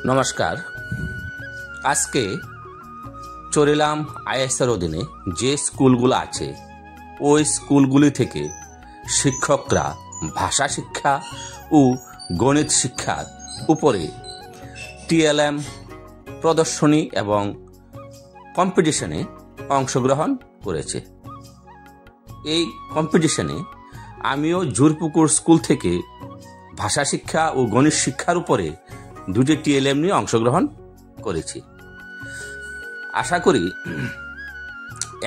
নমস্কার। আজকে চরিলাম আইএসের অধীনে যে স্কুলগুলো আছে ওই স্কুলগুলি থেকে শিক্ষকরা ভাষা শিক্ষা ও গণিত শিক্ষার উপরে টিএলএম প্রদর্শনী এবং কম্পিটিশনে অংশগ্রহণ করেছে। এই কম্পিটিশনে আমিও জোরপুকুর স্কুল থেকে ভাষা শিক্ষা ও গণিত শিক্ষার উপরে দুটি টিএলএম নিয়ে অংশগ্রহণ করেছি। আশা করি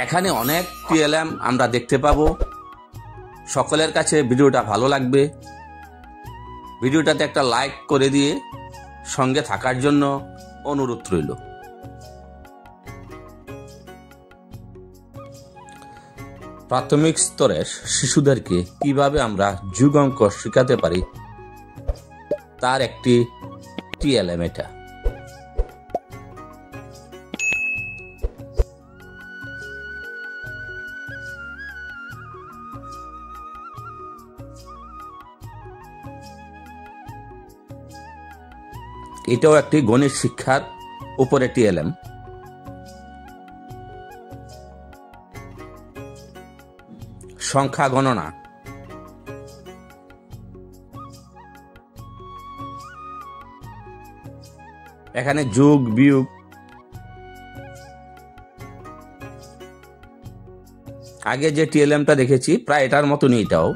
এখানে অনেক টিএলএম আমরা দেখতে পাবো। সকলের কাছে ভিডিওটা ভালো লাগবে। ভিডিওটাতে একটা লাইক করে দিয়ে সঙ্গে থাকার জন্য অনুরোধ রইল। প্রাথমিক স্তরের শিশুদেরকে কিভাবে আমরা যোগ অঙ্ক শেখাতে পারি তার একটি টিএলএম এটা। এটাও একটি গণিত শিক্ষার উপরে টিএলএম। সংখ্যা গণনা, এখানে যোগ বিয়োগ, আগে যে টিএলএমটা দেখেছি প্রায় এটার মতনই এটাও।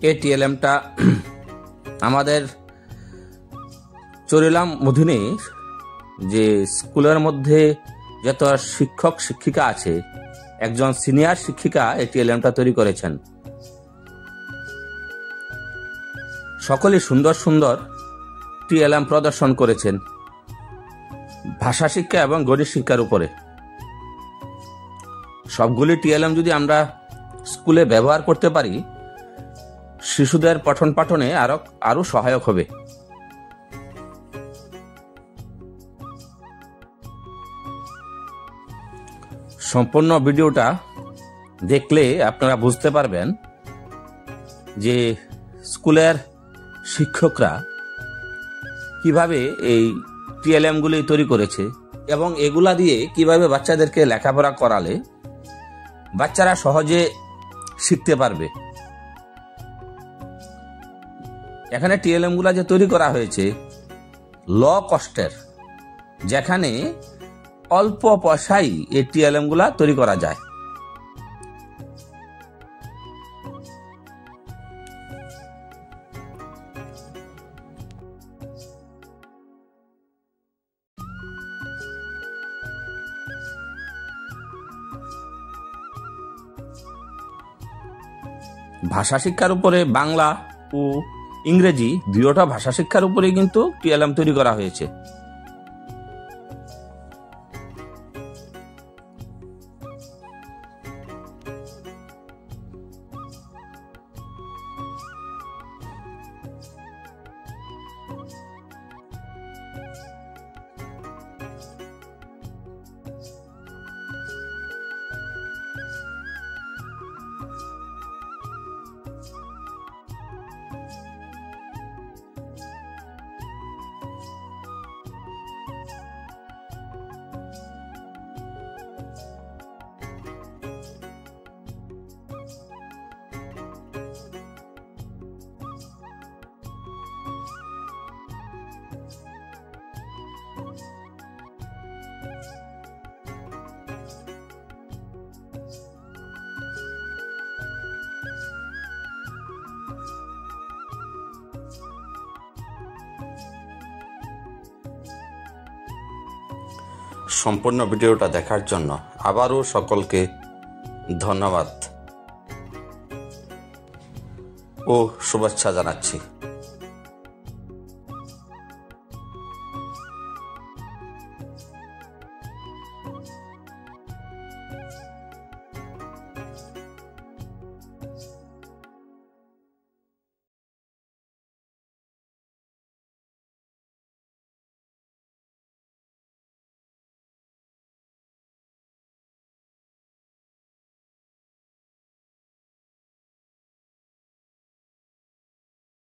এই টিএলএমটা আমাদের চরিলাম অধীনে যে স্কুলের মধ্যে যত শিক্ষক শিক্ষিকা আছে, একজন সিনিয়র শিক্ষিকা এই টিএলএমটা তৈরি করেছেন। সকলে সুন্দর সুন্দর টিএলএম প্রদর্শন করেছেন ভাষা শিক্ষা এবং গণিত শিক্ষার উপরে। সবগুলি টিএলএম যদি আমরা স্কুলে ব্যবহার করতে পারি, শিশুদের পঠন পাঠনে আরো সহায়ক হবে। সম্পূর্ণ ভিডিওটা দেখলে আপনারা বুঝতে পারবেন যে স্কুলের শিক্ষকরা কিভাবে এই টিএলএম গুলি তৈরি করেছে এবং এগুলা দিয়ে কিভাবে বাচ্চাদেরকে লেখাপড়া করালে বাচ্চারা সহজে শিখতে পারবে। এখানে টিএলএম গুলা যে তৈরি করা হয়েছে ল কস্টের, যেখানে অল্প পয়সায় এই টিএলএম গুলা তৈরি করা যায়। ভাষা শিক্ষার উপরে বাংলা ও ইংরেজি দুইটা ভাষা শিক্ষার উপরে কিন্তু টিএলএম তৈরি করা হয়েছে। সম্পূর্ণ ভিডিওটা দেখার জন্য আবারও সকলকে ধন্যবাদ ও শুভেচ্ছা জানাচ্ছি।